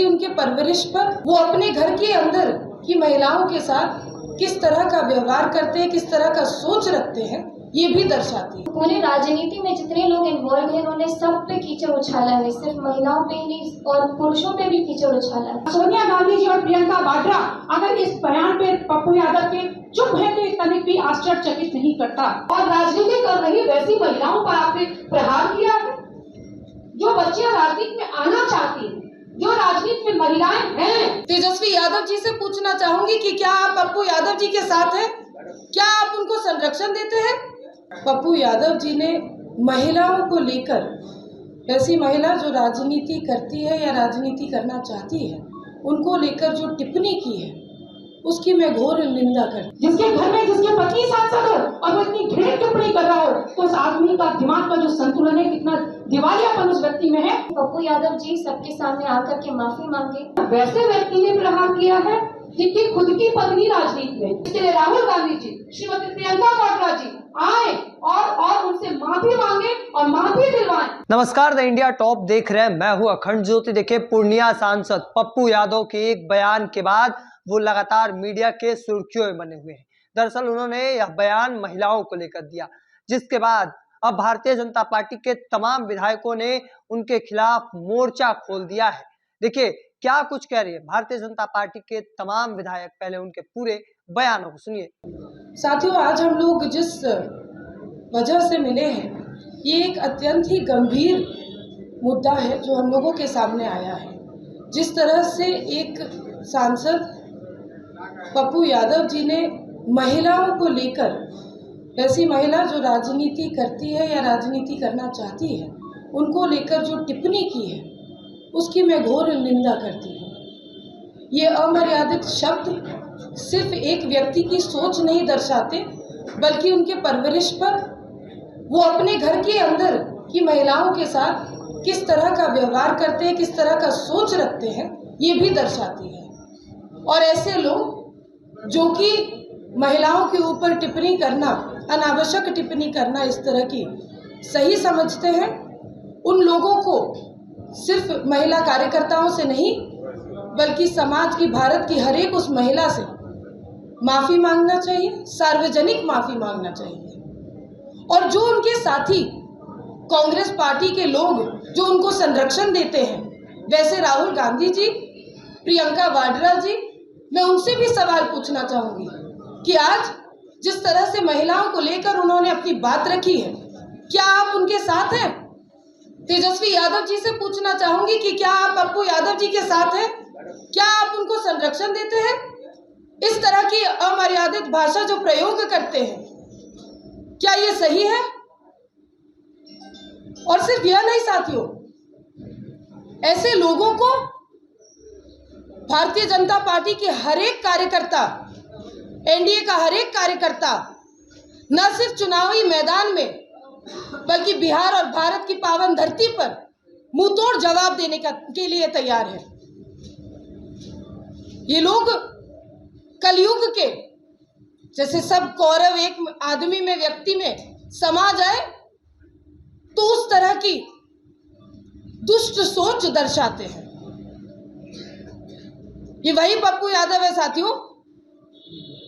बल्कि उनके परवरिश पर, वो अपने घर के अंदर की महिलाओं के साथ किस तरह का व्यवहार करते हैं, किस तरह का सोच रखते हैं, ये भी दर्शाती है। पूरी राजनीति में जितने लोग इन्वॉल्व हैं उन्होंने सब पे कीचड़ उछाला है, सिर्फ महिलाओं पे ही नहीं और पुरुषों पे भी कीचड़ उछाला है। सोनिया गांधी जी और प्रियंका वाड्रा अगर इस बयान पे पप्पू यादव के चुप है तो तनिक भी आश्चर्यचकित नहीं करता। और राजनीति कर रही वैसी महिलाओं पर आपने प्रहार किया है जो बच्चियां राजनीति में आना चाहती हैं, जो राजनीति में महिलाएं हैं। तेजस्वी यादव जी से पूछना चाहूंगी कि क्या आप पप्पू यादव जी के साथ हैं? क्या आप उनको संरक्षण देते हैं? पप्पू यादव जी ने महिलाओं को लेकर, ऐसी महिला जो राजनीति करती है या राजनीति करना चाहती है, उनको लेकर जो टिप्पणी की है उसकी मैं घोर निंदा करती। जिसके घर में जिसकी पत्नी सांसद हो और वो इतनी घृणित टिप्पणी कर रहा हो तो उस आदमी का दिमाग का जो संतुलन है, कितना दिवालियापन उस व्यक्ति में है। पप्पू यादव जी सबके सामने आकर के माफी मांगे। वैसे व्यक्ति ने प्रहार किया है जिनकी खुद की पत्नी राजनीति में। इसके लिए राहुल गांधी जी, श्रीमती प्रियंका वाड्रा जी आए और उनसे माफी मांगे और माफी दिलवाएं। नमस्कार, द इंडिया टॉप देख रहे हैं, मैं हूं अखंड ज्योति। देखिए, पूर्णिया सांसद पप्पू यादव के एक बयान के बाद वो लगातार मीडिया के सुर्खियों में बने हुए हैं। दरअसल उन्होंने यह बयान महिलाओं को लेकर दिया, जिसके बाद अब भारतीय जनता पार्टी के तमाम विधायकों ने उनके खिलाफ मोर्चा खोल दिया है। देखिए क्या कुछ कह रही है भारतीय जनता पार्टी के तमाम विधायक, पहले उनके पूरे बयानों को सुनिए। साथियों, आज हम लोग जिस वजह से मिले हैं, ये एक अत्यंत ही गंभीर मुद्दा है जो हम लोगों के सामने आया है। जिस तरह से एक सांसद पप्पू यादव जी ने महिलाओं को लेकर, ऐसी महिला जो राजनीति करती है या राजनीति करना चाहती है, उनको लेकर जो टिप्पणी की है उसकी मैं घोर निंदा करती हूँ। ये अमर्यादित शब्द सिर्फ एक व्यक्ति की सोच नहीं दर्शाते, बल्कि उनके परवरिश पर, वो अपने घर के अंदर की महिलाओं के साथ किस तरह का व्यवहार करते हैं, किस तरह का सोच रखते हैं, ये भी दर्शाती है। और ऐसे लोग जो कि महिलाओं के ऊपर टिप्पणी करना, अनावश्यक टिप्पणी करना इस तरह की सही समझते हैं, उन लोगों को सिर्फ महिला कार्यकर्ताओं से नहीं बल्कि समाज की, भारत की हर एक उस महिला से माफ़ी मांगना चाहिए, सार्वजनिक माफ़ी मांगना चाहिए। और जो उनके साथी कांग्रेस पार्टी के लोग जो उनको संरक्षण देते हैं, वैसे राहुल गांधी जी, प्रियंका वाड्रा जी, मैं उनसे भी सवाल पूछना चाहूँगी कि आज जिस तरह से महिलाओं को लेकर उन्होंने अपनी बात रखी है, क्या आप उनके साथ हैं? तेजस्वी यादव जी से पूछना चाहूंगी कि क्या आप पप्पू यादव जी के साथ हैं? क्या आप उनको संरक्षण देते हैं? इस तरह की अमर्यादित भाषा जो प्रयोग करते हैं, क्या ये सही है? और सिर्फ यह नहीं साथियों, ऐसे लोगों को भारतीय जनता पार्टी के हर एक कार्यकर्ता, एनडीए का हर एक कार्यकर्ता न सिर्फ चुनावी मैदान में बल्कि बिहार और भारत की पावन धरती पर मुंहतोड़ जवाब देने के लिए तैयार है। ये लोग कलयुग के जैसे सब कौरव एक आदमी में, व्यक्ति में समा जाए, तो उस तरह की दुष्ट सोच दर्शाते हैं। ये वही पप्पू यादव है साथियों,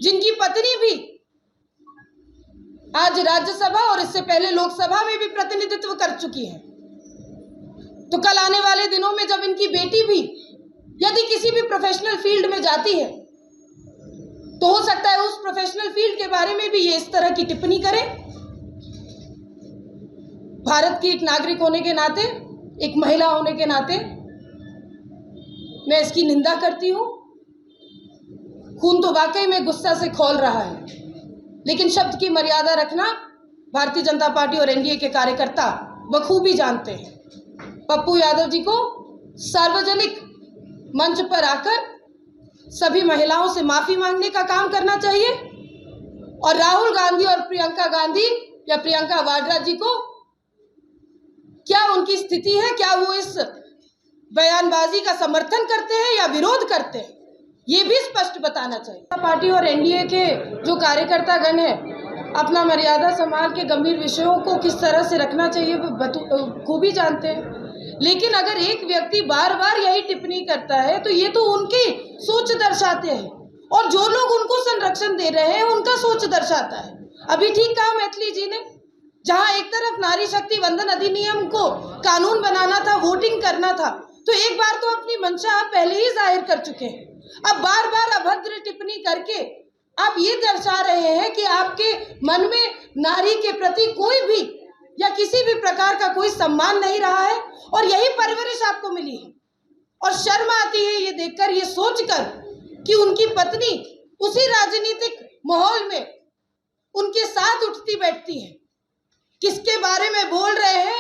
जिनकी पत्नी भी आज राज्यसभा और इससे पहले लोकसभा में भी प्रतिनिधित्व कर चुकी है। तो कल आने वाले दिनों में जब इनकी बेटी भी यदि किसी भी प्रोफेशनल फील्ड में जाती है, तो हो सकता है उस प्रोफेशनल फील्ड के बारे में भी ये इस तरह की टिप्पणी करें। भारत की एक नागरिक होने के नाते, एक महिला होने के नाते मैं इसकी निंदा करती हूँ। खून तो वाकई में गुस्सा से खौल रहा है, लेकिन शब्द की मर्यादा रखना भारतीय जनता पार्टी और एनडीए के कार्यकर्ता बखूबी जानते हैं। पप्पू यादव जी को सार्वजनिक मंच पर आकर सभी महिलाओं से माफी मांगने का काम करना चाहिए, और राहुल गांधी और प्रियंका गांधी या प्रियंका वाड्रा जी को क्या उनकी स्थिति है, क्या वो इस बयानबाजी का समर्थन करते हैं या विरोध करते हैं, ये भी स्पष्ट बताना चाहिए। पार्टी और एनडीए के जो कार्यकर्ता गण है, अपना मर्यादा संभाल के गंभीर विषयों को किस तरह से रखना चाहिए वो खूबी जानते हैं। लेकिन अगर एक व्यक्ति बार बार यही टिप्पणी करता है तो ये तो उनकी सोच दर्शाते हैं, और जो लोग उनको संरक्षण दे रहे हैं उनका सोच दर्शाता है। अभी ठीक कहा मैथिली जी ने, जहां एक तरफ नारी शक्ति वंदन अधिनियम को कानून बनाना था, वोटिंग करना था, तो एक बार तो अपनी मंशा आप पहले ही जाहिर कर चुके हैं। अब बार बार अभद्र टिप्पणी करके आप ये दर्शा रहे हैं कि आपके मन में नारी के प्रति कोई भी या किसी भी प्रकार का कोई सम्मान नहीं रहा है, और यही परवरिश आपको मिली है। और शर्म आती है ये देखकर, ये सोचकर कि उनकी पत्नी उसी राजनीतिक माहौल में उनके साथ उठती बैठती है। किसके बारे में बोल रहे हैं,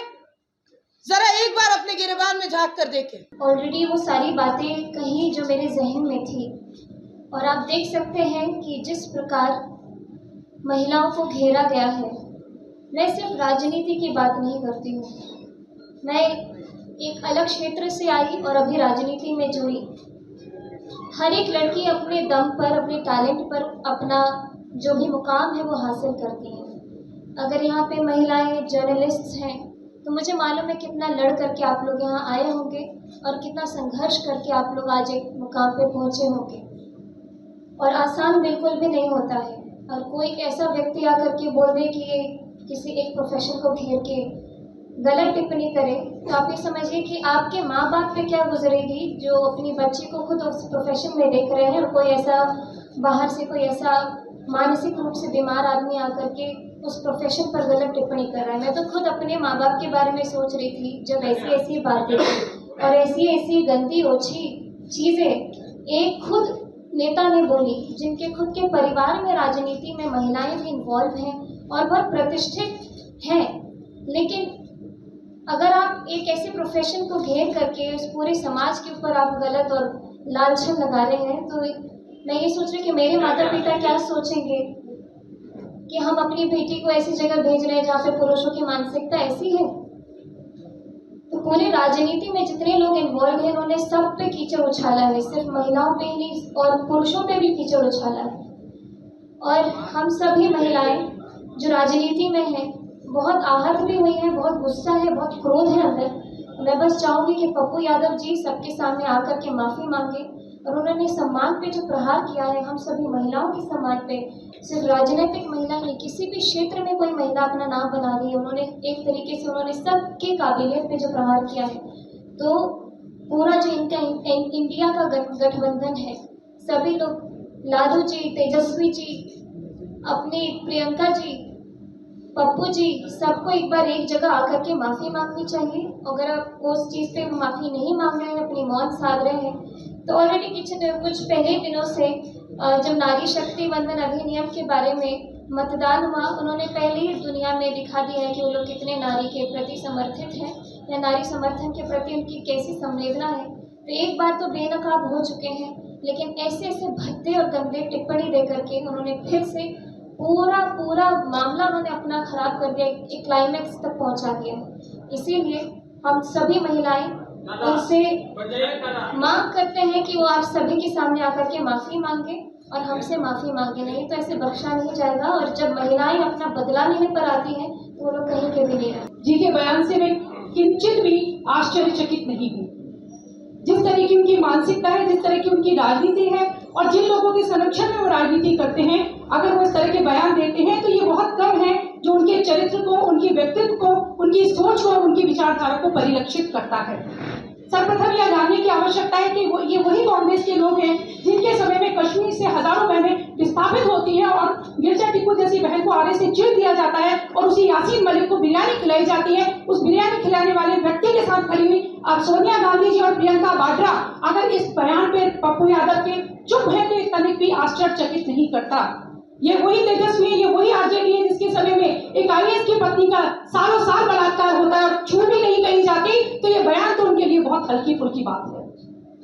जरा एक बार अपने गिरबान में झांक कर देखें। ऑलरेडी वो सारी बातें कहीं जो मेरे जहन में थी, और आप देख सकते हैं कि जिस प्रकार महिलाओं को घेरा गया है। मैं सिर्फ राजनीति की बात नहीं करती हूँ, मैं एक अलग क्षेत्र से आई और अभी राजनीति में जुड़ी। हर एक लड़की अपने दम पर, अपने टैलेंट पर अपना जो भी मुकाम है वो हासिल करती है। अगर यहाँ पे महिलाएं जर्नलिस्ट हैं तो मुझे मालूम है कितना लड़ करके आप लोग यहाँ आए होंगे और कितना संघर्ष करके आप लोग आज एक मुकाम पे पहुँचे होंगे, और आसान बिल्कुल भी नहीं होता है। और कोई ऐसा व्यक्ति आकर के बोल दे कि ये किसी एक प्रोफेशन को घेर के गलत टिप्पणी करे, तो आप ये समझिए कि आपके माँ बाप पे क्या गुजरेगी जो अपनी बच्ची को खुद उस प्रोफेशन में देख रहे हैं, और कोई ऐसा बाहर से कोई ऐसा मानसिक रूप से बीमार आदमी आकर के उस प्रोफेशन पर गलत टिप्पणी कर रहा है। मैं तो खुद अपने माँ बाप के बारे में सोच रही थी जब ऐसी ऐसी बातें और ऐसी ऐसी गंदी ओछी चीज़ें एक खुद नेता ने बोली, जिनके खुद के परिवार में राजनीति में महिलाएं भी इन्वॉल्व हैं और बहुत प्रतिष्ठित हैं। लेकिन अगर आप एक ऐसे प्रोफेशन को घेर करके उस पूरे समाज के ऊपर आप गलत और लांछन लगा रहे हैं, तो मैं ये सोच रही कि मेरे माता पिता क्या सोचेंगे कि हम अपनी बेटी को ऐसी जगह भेज रहे हैं जहाँ पे पुरुषों की मानसिकता ऐसी है। तो पूरे राजनीति में जितने लोग इन्वॉल्व हैं उन्होंने सब पे कीचड़ उछाला है, सिर्फ महिलाओं पे ही नहीं और पुरुषों पे भी कीचड़ उछाला है। और हम सभी महिलाएं जो राजनीति में हैं बहुत आहत भी हुई हैं, बहुत गुस्सा है, बहुत क्रोध है अंदर। मैं बस चाहूँगी कि पप्पू यादव जी सबके सामने आकर के माफ़ी मांगे, और उन्होंने सम्मान पे जो प्रहार किया है हम सभी महिलाओं के सम्मान पे, सिर्फ राजनीतिक महिला नहीं, किसी भी क्षेत्र में कोई महिला अपना नाम बना रही है, उन्होंने एक तरीके से उन्होंने सबके काबिलियत पे जो प्रहार किया है। तो पूरा जो इनका इंडिया का गठबंधन है, सभी लोग लालू जी, तेजस्वी जी, अपनी प्रियंका जी, पप्पू जी, सबको एक बार एक जगह आकर के माफ़ी मांगनी चाहिए। अगर आप उस चीज़ पे माफ़ी नहीं मांग रहे हैं, अपनी मौन साध रहे हैं, तो ऑलरेडी कुछ पहले दिनों से जब नारी शक्ति वंदन अधिनियम के बारे में मतदान हुआ, उन्होंने पहले ही दुनिया में दिखा दिया है कि वो लोग कितने नारी के प्रति समर्थित हैं या नारी समर्थन के प्रति उनकी कैसी संवेदना है। तो एक बार तो बेनकाब हो चुके हैं, लेकिन ऐसे ऐसे भद्दे और गंदे टिप्पणी दे करके उन्होंने फिर से पूरा मामला उन्होंने अपना खराब कर दिया, एक क्लाइमैक्स तक पहुंचा दिया। इसीलिए हम सभी महिलाएं उनसे मांग करते हैं कि वो आप सभी के सामने आकर के माफ़ी मांगे और हमसे माफ़ी मांगे, नहीं तो ऐसे बख्शा नहीं जाएगा। और जब महिलाएं अपना बदला लेने पर आती हैं तो वो लोग कहीं के भी नहीं रहते। जी के बयान से मैं किंचित भी आश्चर्यचकित नहीं हूँ। जिस तरह की उनकी मानसिकता है, जिस तरह की उनकी राजनीति है और जिन लोगों के संरक्षण में वो राजनीति करते हैं, अगर वो इस तरह के बयान देते हैं तो ये बहुत कम है जो उनके चरित्र को, उनके व्यक्तित्व को, उनकी सोच को और उनकी विचारधारा को परिलक्षित करता है। सर्वप्रथम यह जानने की आवश्यकता है कि ये वही कांग्रेस के लोग हैं जिनके समय में कश्मीर से हजारों बहनें विस्थापित होती हैं और मिर्जा टिक्कू जैसी बहन को आगे से चिर दिया जाता है और उसी यासीन मलिक को बिरयानी खिलाई जाती है। उस बिरयानी खिलाने वाले व्यक्ति के साथ खड़ी हुई अब सोनिया गांधी जी और प्रियंका वाड्रा अगर इस बयान पे पप्पू यादव के चुप है तो एक तनिक भी आश्चर्यचकित नहीं करता। ये वही तेजस्वी है, ये वही आरजेडी है जिसके समय में एक आईएएस की पत्नी का सालों साल बलात्कार होता है और छू भी नहीं कही जाती, तो ये बयान तो उनके लिए बहुत हल्की फुल्की बात है।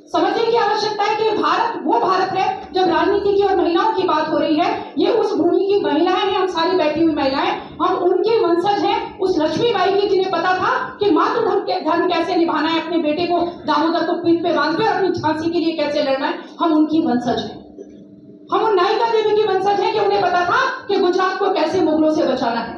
समझने की आवश्यकता है कि भारत वो भारत है जब राजनीति की और महिलाओं की बात हो रही है। ये उस भूमि की महिलाएं हैं, हम सारी बैठी हुई महिलाएं, हम उनके वंशज हैं, उस लक्ष्मीबाई की जिन्हें पता था कि मातृ धर्म कैसे निभाना है, अपने बेटे को दामोदर को पीठ पे बांध कर अपनी झांसी के लिए कैसे लड़ना है, हम उनकी वंशज हैं। हम उन नायिका देवी की वंशज हैं कि उन्हें पता था कि गुजरात को कैसे मुगलों से बचाना है।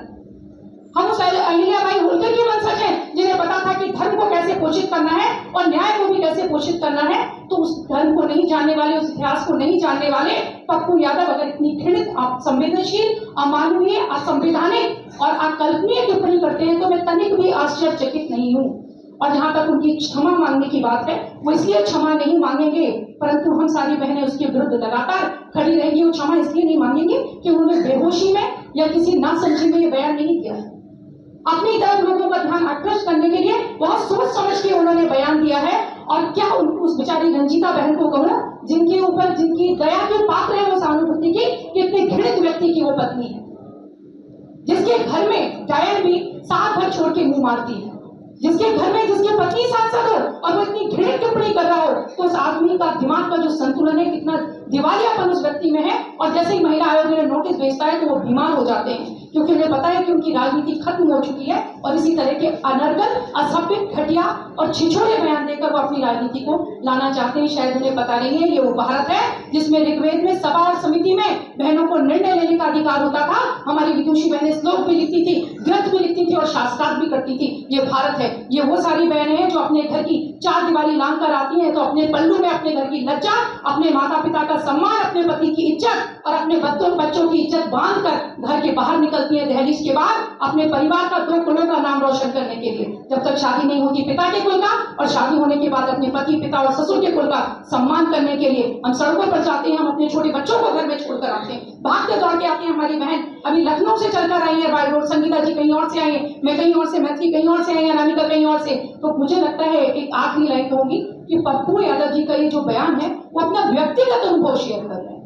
हम उस अहिल्याबाई होलकर की वंशज हैं जिन्हें पता था कि धर्म को कैसे पोषित करना है और न्याय को भी कैसे पोषित करना है। तो उस धर्म को नहीं जानने वाले, उस इतिहास को नहीं जानने वाले पप्पू यादव अगर इतनी घृणित, संवेदनशील, अमानवीय, असंवैधानिक और अकल्पनीय टिप्पणी करते हैं तो मैं तनिक भी आश्चर्यचकित नहीं हूँ। और जहाँ तक उनकी क्षमा मांगने की बात है, वो इसलिए क्षमा नहीं मांगेंगे, परंतु हम सारी बहनें उसके विरुद्ध लगातार खड़ी रहेंगी। वो क्षमा इसलिए नहीं मांगेंगे कि उन्होंने बेहोशी में या किसी नासमझी में ये बयान नहीं किया है। अपनी तरफ लोगों का ध्यान आकर्षित करने के लिए बहुत सोच समझ के उन्होंने बयान दिया है। और क्या उस बेचारी रंजीता बहन को कहूँ, जिनके ऊपर, जिनकी दया के पात्र है वो सहानुभूति की, कि इतने घृणित व्यक्ति की वो पत्नी है, जिसके घर में डायन भी साथ भर छोड़ के मुंह मारती है, जिसके घर में जिसकी पत्नी सांसद हो और वो इतनी घृणित टिप्पणी कर रहा हो, तो उस आदमी का दिमाग का जो संतुलन है, कितना दिवालियापन उस व्यक्ति में है। और जैसे ही महिला आयोग ने नोटिस भेजता है तो वो बीमार हो जाते हैं, क्योंकि उन्हें पता है कि उनकी राजनीति खत्म हो चुकी है और इसी तरह के अनर्गल, असभ्य, घटिया और छिछोरे बयान देकर वो अपनी राजनीति को लाना चाहते हैं। शायद उन्हें पता नहीं है ये वो भारत है जिसमें ऋग्वेद में सभा और समिति में बहनों को निर्णय लेने का अधिकार होता था। हमारी विदुषी बहनें श्लोक भी लिखती थी, ग्रंथ भी लिखती थी और शास्त्रार्थ भी करती थी। ये भारत है। ये वो सारी बहनें हैं जो अपने घर की चार दीवारी लांग कर आती हैं तो अपने पल्लू में अपने घर की लज्जा, अपने माता पिता का सम्मान, अपने पति की इज्जत और अपने बच्चों की इज्जत बांध कर घर के बाहर निकलती है दहलीज के बाद, अपने परिवार का, 2 कुलों का नाम रोशन करने के लिए। जब तक शादी नहीं होती पिता के कुल का, और शादी होने के बाद अपने पति, पिता और ससुर के कुल का सम्मान करने के लिए हम सड़कों पर जाते हैं, हम अपने छोटे बच्चों को घर में छोड़कर आते हैं, भागते दौड़ के आते हैं। हमारी बहन अभी लखनऊ से चलकर आई है बाई रोड, संगीता जी कहीं और से आई है, मैं कहीं और से, मैथिली कहीं और से आई है, रानिका कहीं और से। तो मुझे लगता है एक आखिरी लाइन कहूंगी कि पप्पू यादव जी का ये जो बयान है वो अपना व्यक्तिगत अनुभव शेयर कर रहे हैं।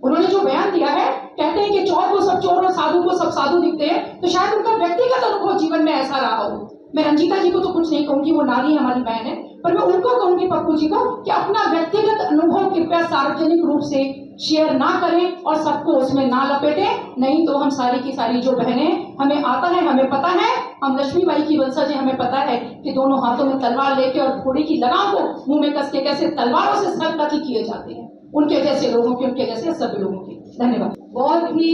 उन्होंने जो बयान दिया है, कहते हैं कि चोर को सब चोर और साधु को सब साधु दिखते हैं, तो शायद उनका व्यक्तिगत अनुभव जीवन में ऐसा रहा हो। मैं रंजीता जी को तो कुछ नहीं कहूंगी, वो नारी हमारी बहन है, पर मैं उनको कहूंगी, पप्पू जी को, कि अपना व्यक्तिगत अनुभव कृपया सार्वजनिक रूप से शेयर ना करें और सबको उसमें ना लपेटें, नहीं तो हम सारी की सारी जो बहनें, हमें आता है, हमें पता है, हम लक्ष्मीबाई की वंशज हैं, हमें पता है कि दोनों हाथों में तलवार लेके और घोड़े की लगाम को मुंह में कस के कैसे तलवारों से सर कत्ल किए जाते हैं, उनके जैसे लोगों के, उनके जैसे सभी लोगों के। धन्यवाद। बहुत ही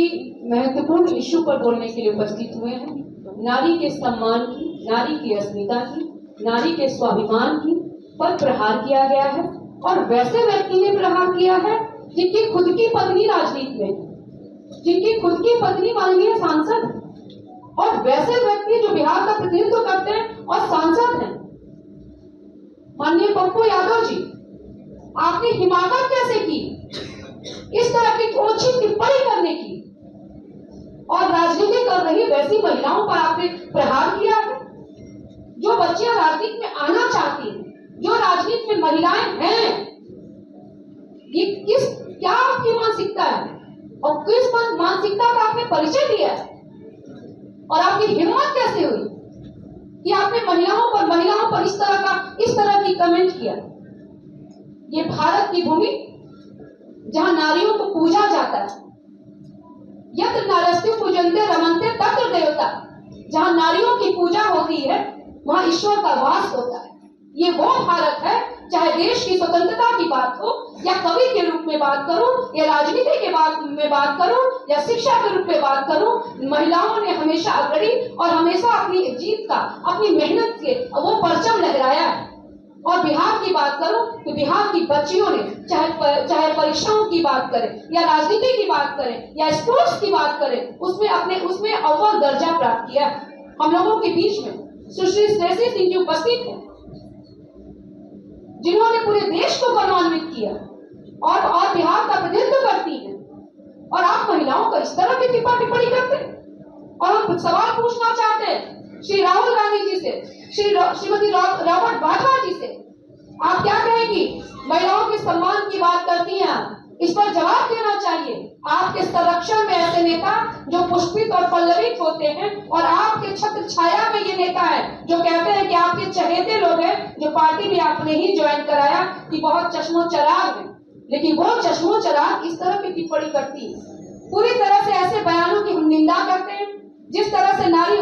महत्वपूर्ण इश्यू पर बोलने के लिए उपस्थित हुए हैं। नारी के सम्मान की, नारी की अस्मिता की, नारी के स्वाभिमान की पर प्रहार किया गया है, और वैसे व्यक्ति ने प्रहार किया है जिनकी खुद की पत्नी राजनीति में, जिनकी खुद की पत्नी माननीय सांसद, और वैसे व्यक्ति जो बिहार का प्रतिनिधित्व करते हैं और सांसद हैं। माननीय पप्पू यादव जी, आपने हिमाकत कैसे की इस तरह की ओछी टिप्पणी करने की, और राजनीति कर रही वैसी महिलाओं पर आपने प्रहार किया है। जो बच्चियां राजनीति में आना चाहती हैं, जो राजनीति में महिलाएं हैं, ये क्या आपकी मानसिकता है और किस मानसिकता का आपने परिचय दिया है, और आपकी हिम्मत कैसे हुई कि आपने महिलाओं पर इस तरह की कमेंट किया। ये भारत की भूमि जहां नारियों को पूजा जाता है, यत्र नारस्ति पूजन्ते रमन्ते तत्र देवता, जहां नारियों की पूजा होती है वहां ईश्वर का वास होता है। ये वो भारत है, चाहे देश की स्वतंत्रता की बात हो, या कवि के रूप में बात करूं, या राजनीति के में बात करूं, या शिक्षा के रूप में बात करूं, महिलाओं ने हमेशा अग्रणी और हमेशा अपनी जीत का, अपनी मेहनत से वो परचम लहराया है। और बिहार की बात करूं तो बिहार की बच्चियों ने चाहे परीक्षाओं की बात करें, या राजनीति की बात करें, या स्पोर्ट्स की बात करें, उसमें अव्वल दर्जा प्राप्त किया। हम लोगों के बीच में सुश्री श्रेयसी सिंह जी उपस्थित हैं, जिन्होंने पूरे देश को गौरवान्वित किया और बिहार का प्रतिनिधित्व करती हैं, और आप महिलाओं को इस तरह की टिप्पणी करते हैं। और हम सवाल पूछना चाहते हैं श्री राहुल गांधी जी से, श्रीमती रॉबर्ट वाड्रा जी से, आप क्या कहेंगी? महिलाओं के सम्मान की बात करती हैं, इस पर जवाब देना चाहिए। आपके संरक्षण में ऐसे नेता जो पुष्पित और पल्लवित होते हैं, और आपके छत्र छाया में ये नेता है जो कहते हैं कि आपके चहेते लोग हैं, जो पार्टी में आपने ही ज्वाइन कराया, कि बहुत चश्मो चराग है, लेकिन वो चश्मो चराग इस तरह की टिप्पणी करती है। पूरी तरह से ऐसे बयानों की हम निंदा करते हैं, जिस तरह से नारी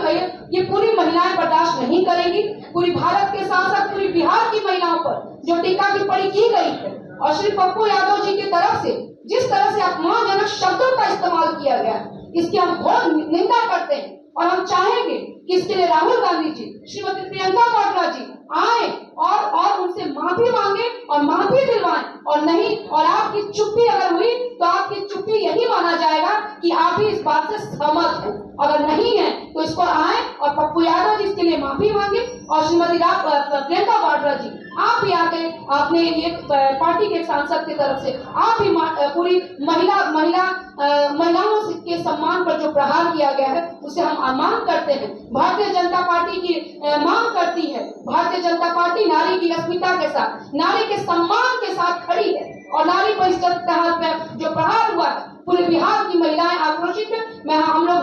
ये पूरी महिलाएं बर्दाश्त नहीं करेंगी। पूरी भारत के साथ साथ पूरी बिहार की महिलाओं पर जो टीका टिप्पणी की गई है, और श्री पप्पू यादव जी की तरफ से जिस तरह से अपमानजनक शब्दों का इस्तेमाल किया गया, इसकी हम घोर निंदा करते हैं। और हम चाहेंगे कि इसके लिए राहुल गांधी जी, श्रीमती प्रियंका वाड्रा जी आए और उनसे माफी मांगे और माफी दिलवाएं। और नहीं, और आपकी चुप्पी अगर हुई तो आपकी चुप्पी यही माना जाएगा कि आप भी इस बात से सहमत हैं। अगर नहीं है तो इसको आए और पप्पू यादव जी इसके लिए माफी मांगे। और श्रीमती प्रियंका वाड्रा जी, आप भी आके आपने ये पार्टी के सांसद की तरफ से आप भी पूरी महिलाओं के सम्मान पर जो प्रहार किया गया है उसे हम मांग करते हैं। भारतीय जनता पार्टी की मांग करती है, भारतीय जनता पार्टी नारी की अस्मिता के साथ, नारी के सम्मान के साथ खड़ी है। और नारी बहिष्कार पे जो प्रहार हुआ है, पूरे बिहार की महिलाएं आक्रोशित है। हम लोग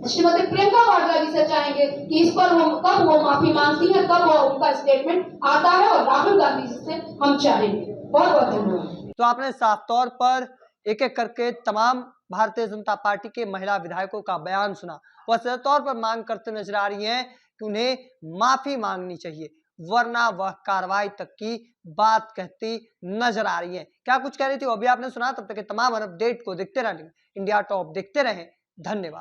श्रीमती प्रियंका वाड्रा जी से चाहेंगे कि इस पर कब वो माफी मांगती है, कब वो उनका स्टेटमेंट आता है, और राहुल गांधी जी से हम चाहेंगे। बहुत बहुत धन्यवाद। तो आपने साफ तौर पर एक एक करके तमाम भारतीय जनता पार्टी के महिला विधायकों का बयान सुना। वह सीधे तौर पर मांग करते नजर आ रही हैं कि उन्हें माफी मांगनी चाहिए, वरना वह कार्रवाई तक की बात कहती नजर आ रही है। क्या कुछ कह रही थी वो अभी आपने सुना। तब तक के तमाम अपडेट को देखते रहने इंडिया टॉप देखते रहें। धन्यवाद।